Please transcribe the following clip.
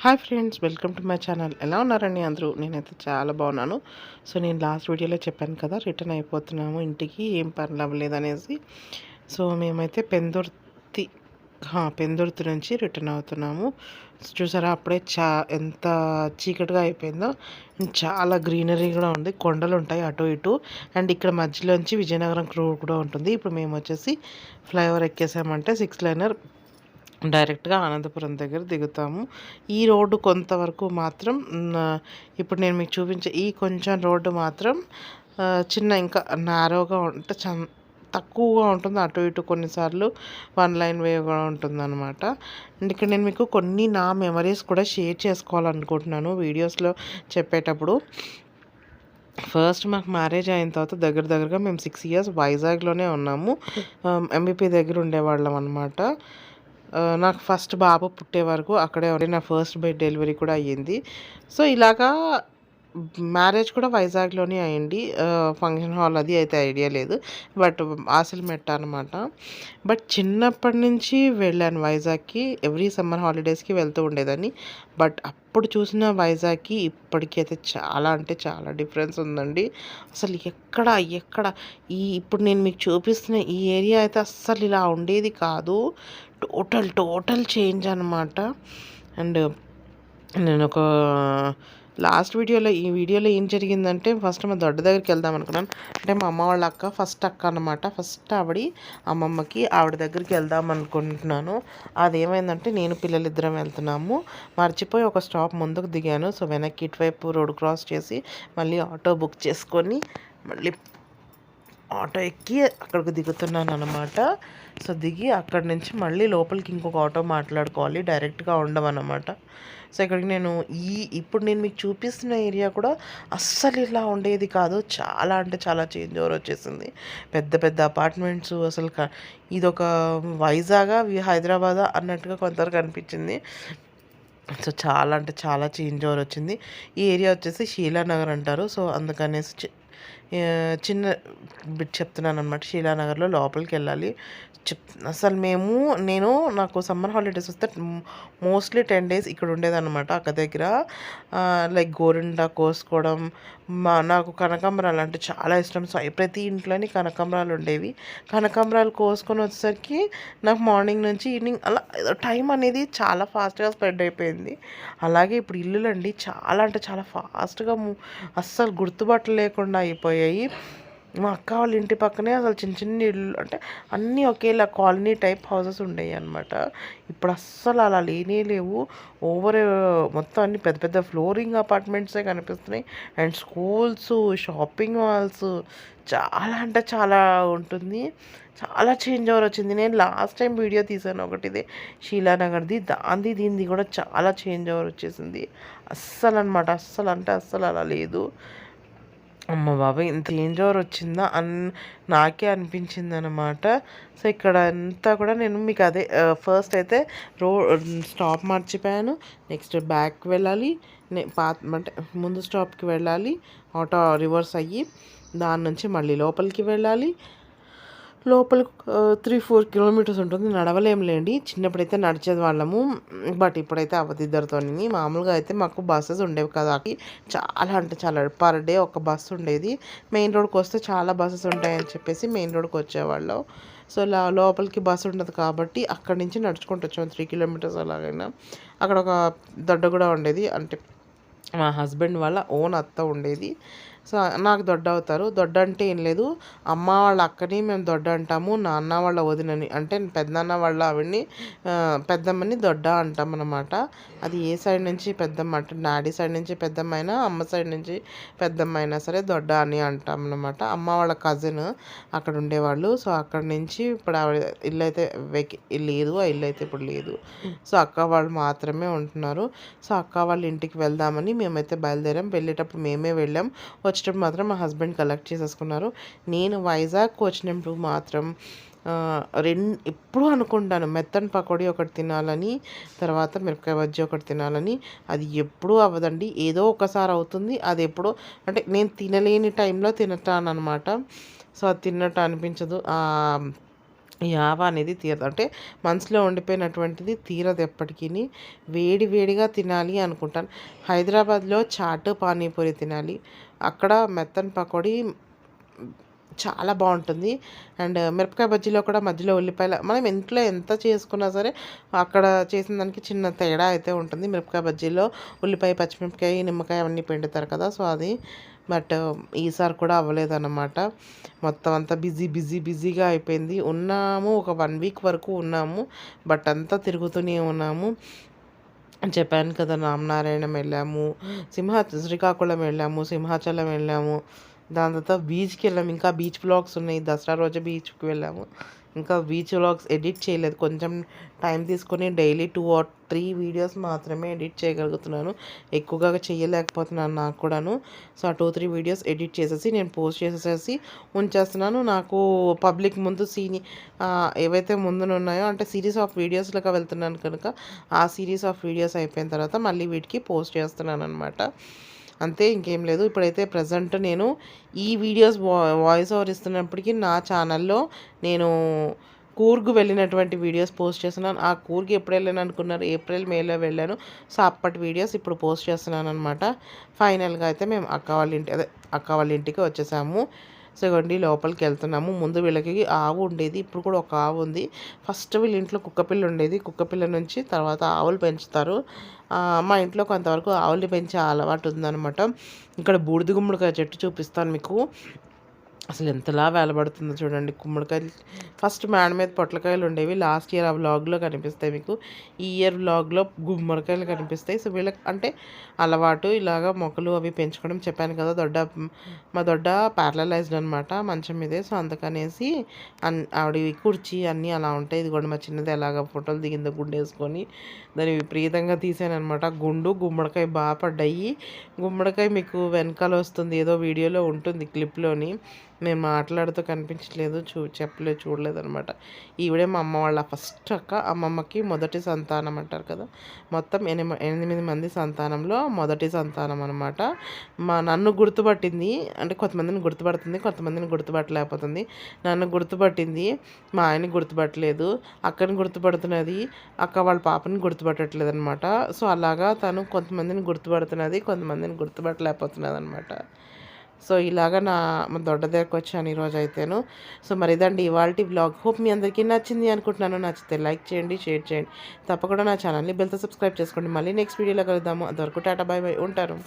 Hi friends, welcome to my channel. ఎలా ఉన్నారండి అందరూ? నేనైతే చాలా బాగున్నాను. సో నేను లాస్ట్ వీడియోలో చెప్పాను కదా, రిటర్న్ అయిపోతున్నాము ఇంటికి, ఏం పనులు అవ్వలేదనేసి. సో మేమైతే పెందుర్తి నుంచి రిటర్న్ అవుతున్నాము. చూసారా, అప్పుడే ఎంత చీకటిగా అయిపోయిందో. చాలా గ్రీనరీ కూడా ఉంది, కొండలు ఉంటాయి అటు ఇటు. అండ్ ఇక్కడ మధ్యలోంచి విజయనగరం రోడ్ కూడా ఉంటుంది. ఇప్పుడు మేము వచ్చేసి ఫ్లైఓవర్ ఎక్కేసామంటే 6 లైనర్ డైరెక్ట్గా అనంతపురం దగ్గర దిగుతాము. ఈ రోడ్డు కొంతవరకు మాత్రం ఇప్పుడు నేను మీకు చూపించే ఈ కొంచెం రోడ్డు మాత్రం చిన్న ఇంకా నారోగా ఉంటే తక్కువగా ఉంటుంది. అటు ఇటు కొన్నిసార్లు 1 లైన్ వే కూడా ఉంటుందన్నమాట. అండ్ ఇక్కడ నేను మీకు కొన్ని నా మెమరీస్ కూడా షేర్ చేసుకోవాలనుకుంటున్నాను వీడియోస్లో చెప్పేటప్పుడు. ఫస్ట్ మాకు మ్యారేజ్ అయిన తర్వాత దగ్గరగా మేము 6 ఇయర్స్ వైజాగ్లోనే ఉన్నాము. ఎంబీపీ దగ్గర ఉండేవాళ్ళం అనమాట. నాకు ఫస్ట్ బాబు పుట్టే వరకు అక్కడే ఉండి నా ఫస్ట్ బెడ్ డెలివరీ కూడా అయ్యింది. సో ఇలాగా మ్యారేజ్ కూడా వైజాగ్లోనే అయ్యింది. ఫంక్షన్ హాల్ అది అయితే ఐడియా లేదు, బట్ ఆసిల్మెట్ట అనమాట. బట్ చిన్నప్పటి నుంచి వెళ్ళాను వైజాగ్కి. ఎవ్రీ సమ్మర్ హాలిడేస్కి వెళ్తూ ఉండేదాన్ని. బట్ అప్పుడు చూసిన వైజాగ్కి ఇప్పటికీ అయితే చాలా అంటే చాలా డిఫరెన్స్ ఉందండి. అసలు ఎక్కడ ఇప్పుడు నేను మీకు చూపిస్తున్న ఈ ఏరియా అయితే అస్సలు ఇలా ఉండేది కాదు. టోటల్ చేంజ్ అనమాట. అండ్ నేను ఒక లాస్ట్ వీడియోలో ఈ వీడియోలో ఏం జరిగిందంటే, ఫస్ట్ మా దొడ్డ దగ్గరికి వెళ్దాం అనుకున్నాను. అంటే మా అమ్మ వాళ్ళ అక్క, ఫస్ట్ అక్క అనమాట. ఫస్ట్ అమ్మమ్మకి ఆవిడ దగ్గరికి వెళ్దాం అనుకుంటున్నాను. అదేమైందంటే, నేను పిల్లలిద్దరం వెళ్తున్నాము. మర్చిపోయి ఒక స్టాప్ ముందుకు దిగాను. సో వెనక్కి ఇటువైపు రోడ్ క్రాస్ చేసి మళ్ళీ ఆటో బుక్ చేసుకొని మళ్ళీ ఆటో ఎక్కి అక్కడికి దిగుతున్నాను అనమాట. సో దిగి అక్కడి నుంచి మళ్ళీ లోపలికి ఇంకొక ఆటో మాట్లాడుకోవాలి, డైరెక్ట్గా ఉండవన్నమాట. సో ఇక్కడికి ఇప్పుడు నేను మీకు చూపిస్తున్న ఏరియా కూడా అస్సలు ఇలా ఉండేది కాదు. చాలా అంటే చాలా చేంజ్ ఓవర్ వచ్చేసింది. పెద్ద అపార్ట్మెంట్స్, అసలు ఇదొక వైజాగా హైదరాబాదా అన్నట్టుగా కొంతవరకు అనిపించింది. సో చాలా అంటే చాలా చేంజ్ ఓవర్ వచ్చింది. ఈ ఏరియా వచ్చేసి శీలానగర్ అంటారు. సో అందుకనేసి చిన్న బిట్ చెప్తున్నాను అనమాట. శీలానగర్లో లోపలికి వెళ్ళాలి. అసలు నేను నాకు సమ్మర్ హాలిడేస్ వస్తే మోస్ట్లీ 10 days ఇక్కడ ఉండేదన్నమాట అక్క దగ్గర. లైక్ గోరిండా కోసుకోవడం, నాకు కనకాంబరాలు అంటే చాలా ఇష్టం. సో ప్రతి ఇంట్లోని కనకాంబరాలు ఉండేవి. కనకాంబరాలు కోసుకొని వచ్చేసరికి నాకు మార్నింగ్ నుంచి ఈవినింగ్ అలా ఏదో టైం అనేది చాలా ఫాస్ట్గా స్ప్రెడ్ అయిపోయింది. అలాగే ఇప్పుడు ఇల్లులండి చాలా అంటే చాలా ఫాస్ట్గా అస్సలు గుర్తుపట్ట లేకుండా అయిపోయాయి. మా అక్క వాళ్ళ ఇంటి పక్కనే అసలు చిన్న ఇల్లు, అంటే అన్నీ ఒకేలా కాలనీ టైప్ హౌసెస్ ఉండేవి అనమాట. ఇప్పుడు అస్సలు అలా లేవు. మొత్తం అన్ని పెద్ద ఫ్లోరింగ్ అపార్ట్మెంట్సే కనిపిస్తున్నాయి. అండ్ స్కూల్స్, షాపింగ్ మాల్స్ చాలా అంటే చాలా ఉంటుంది. చాలా చేంజ్ ఓవర్ వచ్చింది. నేను లాస్ట్ టైం వీడియో తీసాను ఒకటిదే శీలానగర్ది, దీనిది కూడా చాలా చేంజ్ ఓవర్ వచ్చేసింది అస్సలు అనమాట. అస్సలు అలా లేదు. అమ్మ బాబాయ్, ఇంత చేంజ్ ఓవర్ వచ్చిందా నాకే అనిపించింది అనమాట. సో ఇక్కడ అంతా కూడా నేను మీకు అదే ఫస్ట్ అయితే స్టాప్ మర్చిపోయాను. నెక్స్ట్ బ్యాక్ వెళ్ళాలి, అంటే ముందు స్టాప్కి వెళ్ళాలి, ఆటో రివర్స్ అయ్యి దాని నుంచి మళ్ళీ లోపలికి వెళ్ళాలి. లోపలికి 3-4 kilometers ఉంటుంది. నడవలేంలేండి, చిన్నప్పుడైతే నడిచేది వాళ్ళము. బట్ ఇప్పుడైతే ఇద్దరితో. మామూలుగా అయితే మాకు బస్సెస్ ఉండేవి కదా, చాలా అంటే చాలా పర్ డే ఒక బస్సు ఉండేది. మెయిన్ రోడ్కి వస్తే చాలా బస్సెస్ ఉంటాయని చెప్పేసి మెయిన్ రోడ్కి వచ్చేవాళ్ళం. సో లోపలికి బస్సు ఉండదు కాబట్టి అక్కడి నుంచి నడుచుకుంటూ వచ్చాము 3 kilometers అలాగైనా. అక్కడ ఒక దొడ్డ కూడా ఉండేది, అంటే మా హస్బెండ్ వాళ్ళ ఓన్ అత్త ఉండేది. సో నాకు దొడ్డ అవుతారు. దొడ్డ అంటే ఏం లేదు, అమ్మ వాళ్ళ అక్కని మేము దొడ్డ అంటాము, నాన్న వాళ్ళ వదినని అంటే పెద్దనాన్న వాళ్ళ ఆవిడని పెద్దమ్మని దొడ్డ అంటాం అన్నమాట. అది ఏ సైడ్ నుంచి పెద్దమ్మ అంటే డాడీ సైడ్ నుంచి పెద్దమ్మ అయినా, అమ్మ సైడ్ నుంచి పెద్దమ్మ అయినా సరే దొడ్డ అని అంటాం అన్నమాట. అమ్మ వాళ్ళ కజిన్ అక్కడ ఉండేవాళ్ళు. సో అక్కడ నుంచి ఇప్పుడు ఆవిడ ఇల్లు అయితే లేదు, ఆ ఇల్లు అయితే ఇప్పుడు లేదు. సో అక్క వాళ్ళు మాత్రమే ఉంటున్నారు. సో అక్క వాళ్ళ ఇంటికి వెళ్దామని మేమైతే బయలుదేరాం. వెళ్ళేటప్పుడు మేమే వెళ్ళాం, వచ్చేటప్పుడు మాత్రం మా హస్బెండ్ కలెక్ట్ చేసేసుకున్నారు. నేను వైజాగ్కి వచ్చినప్పుడు మాత్రం ఎప్పుడూ అనుకుంటాను మెత్తన్ పకోడీ ఒకటి తినాలని, తర్వాత మిరపకాయ బజ్జీ ఒకటి తినాలని. అది ఎప్పుడూ అవ్వదండి, ఏదో ఒకసారి అవుతుంది. అది ఎప్పుడో అంటే నేను తినలేని టైంలో తినటాను అనమాట. సో అది తిన్నట్టు అనిపించదు. యావ అనేది తీరదు. అంటే మనసులో ఉండిపోయినటువంటిది తీరదు ఎప్పటికీని. వేడి వేడిగా తినాలి అనుకుంటాను. హైదరాబాద్‌లో చాట్, పానీపూరి తినాలి. అక్కడ మెత్తన్ పకోడీ చాలా బాగుంటుంది. అండ్ మిరపకాయ బజ్జీలో కూడా మధ్యలో ఉల్లిపాయల మనం ఇంట్లో ఎంత చేసుకున్నా సరే అక్కడ చేసిన దానికి చిన్న తేడా అయితే ఉంటుంది. మిరపకాయ బజ్జీలో ఉల్లిపాయ, పచ్చిమిరపకాయ, నిమ్మకాయ అవన్నీ పిండుతారు కదా! సో అది బట్ ఈసారి కూడా అవ్వలేదన్నమాట. మొత్తం అంతా బిజీగా అయిపోయింది. ఉన్నాము ఒక 1 వీక్ వరకు ఉన్నాము. బట్ అంతా తిరుగుతూనే ఉన్నాము. చెప్పాను కదా! రామనారాయణం వెళ్ళాము, శ్రీకాకుళం వెళ్ళాము, సింహాచలం వెళ్ళాము. దాని తర్వాత బీచ్‌కి వెళ్ళాము. ఇంకా బీచ్ వ్లాగ్స్ ఉన్నాయి. దసరా రోజు బీచ్‌కి వెళ్ళాము. ఇంకా బీచ్ వ్లాగ్స్ ఎడిట్ చేయలేదు. కొంచెం టైం తీసుకొని డైలీ 2 or 3 వీడియోస్ మాత్రమే ఎడిట్ చేయగలుగుతున్నాను. ఎక్కువగా చేయలేకపోతున్నాను నాకు కూడాను. సో ఆ 2, 3 వీడియోస్ ఎడిట్ చేసేసి నేను పోస్ట్ చేసేసి ఉంచేస్తున్నాను. నాకు పబ్లిక్ ముందు ఏవైతే ముందునున్నాయో అంటే సిరీస్ ఆఫ్ వీడియోస్‌లోకి వెళ్తున్నాను కనుక ఆ సిరీస్ ఆఫ్ వీడియోస్ అయిపోయిన తర్వాత మళ్ళీ వీటికి పోస్ట్ చేస్తున్నాననమాట. అంతే, ఇంకేం లేదు. ఇప్పుడైతే ప్రెజెంట్ నేను ఈ వీడియోస్ వాయిస్ ఓవర్ ఇస్తున్నప్పటికీ నా ఛానల్లో నేను కూర్గ్ వెళ్ళినటువంటి వీడియోస్ పోస్ట్ చేస్తున్నాను. ఆ కూర్గ్ ఎప్పుడు వెళ్ళాను అనుకున్నారు? ఏప్రిల్, మేలో వెళ్ళాను. సో అప్పటి వీడియోస్ ఇప్పుడు పోస్ట్ చేస్తున్నాను అనమాట. ఫైనల్గా అయితే మేము అక్క వాళ్ళ ఇంటికి వచ్చేసాము. సో ఇవ్వండి లోపలికి వెళ్తున్నాము. ముందు వీళ్ళకి ఆవు ఉండేది, ఇప్పుడు కూడా ఒక ఆవు ఉంది. ఫస్ట్ వీళ్ళ ఇంట్లో కుక్కపిల్ల ఉండేది. కుక్కపిల్ల నుంచి తర్వాత ఆవులు పెంచుతారు. మా ఇంట్లో కొంతవరకు ఆవుల్ని పెంచే అలవాటు ఉందన్నమాట. ఇక్కడ బూడిద గుమ్మడికాయ చెట్టు చూపిస్తాను మీకు. అసలు ఎంతలా వేలబడుతుందో చూడండి. గుమ్మడికాయలు ఫస్ట్ మేడ మీద పొట్లకాయలు ఉండేవి. లాస్ట్ ఇయర్ ఆ వ్లాగ్లో కనిపిస్తాయి మీకు. ఈ ఇయర్ వ్లాగ్లో గుమ్మడికాయలు కనిపిస్తాయి. సో వీళ్ళకి అంటే అలవాటు ఇలాగా మొక్కలు అవి పెంచుకోవడం. చెప్పాను కదా మా దొడ్డ ప్యారలైజ్డ్ అనమాట మంచం మీదే. సో అందుకనేసి ఆవిడ కుర్చీ అన్నీ అలా ఉంటాయి. ఇది కూడా మా చిన్నది ఎలాగ ఫోటోలు దిగిందో గుండేసుకొని దాన్ని విపరీతంగా తీసానమాట. గుమ్మడికాయ బాగా పడ్డాయి. గుమ్మడికాయ మీకు వెనకాల వస్తుంది, ఏదో వీడియోలో ఉంటుంది క్లిప్లోని. నేను మాట్లాడుతూ కనిపించలేదు, చూడలేదు అనమాట. ఈవిడే మా అమ్మ వాళ్ళ ఫస్ట్ అక్క. అమ్మమ్మకి మొదటి సంతానం అంటారు కదా, మొత్తం 8 మంది సంతానంలో మొదటి సంతానం అనమాట. నన్ను గుర్తుపట్టింది. అంటే కొంతమందిని గుర్తుపడుతుంది, కొంతమందిని గుర్తుపట్టలేకపోతుంది. నన్ను గుర్తుపట్టింది, మా ఆయన్ని గుర్తుపట్టలేదు. అక్కని గుర్తుపడుతున్నది, అక్క వాళ్ళ పాపని గుర్తుపట్టట్లేదు అనమాట. సో అలాగా తను కొంతమందిని గుర్తుపడుతున్నది, కొంతమందిని గుర్తుపట్టలేకపోతున్నది అనమాట. సో ఇలాగా మా దొడ్డ దగ్గరకు వచ్చాను ఈరోజు అయితేను. సో మరి ఇదండి ఇవాల్టి వ్లాగ్. హోప్ మీ అందరికీ నచ్చింది అనుకుంటున్నాను. నచ్చితే లైక్ చేయండి, షేర్ చేయండి. తప్పకుండా నా ఛానల్ని బెల్తో సబ్స్క్రైబ్ చేసుకోండి. మళ్ళీ నెక్స్ట్ వీడియోలో కలుద్దాము. అంతవరకు టాటా, బై బై, ఉంటారు.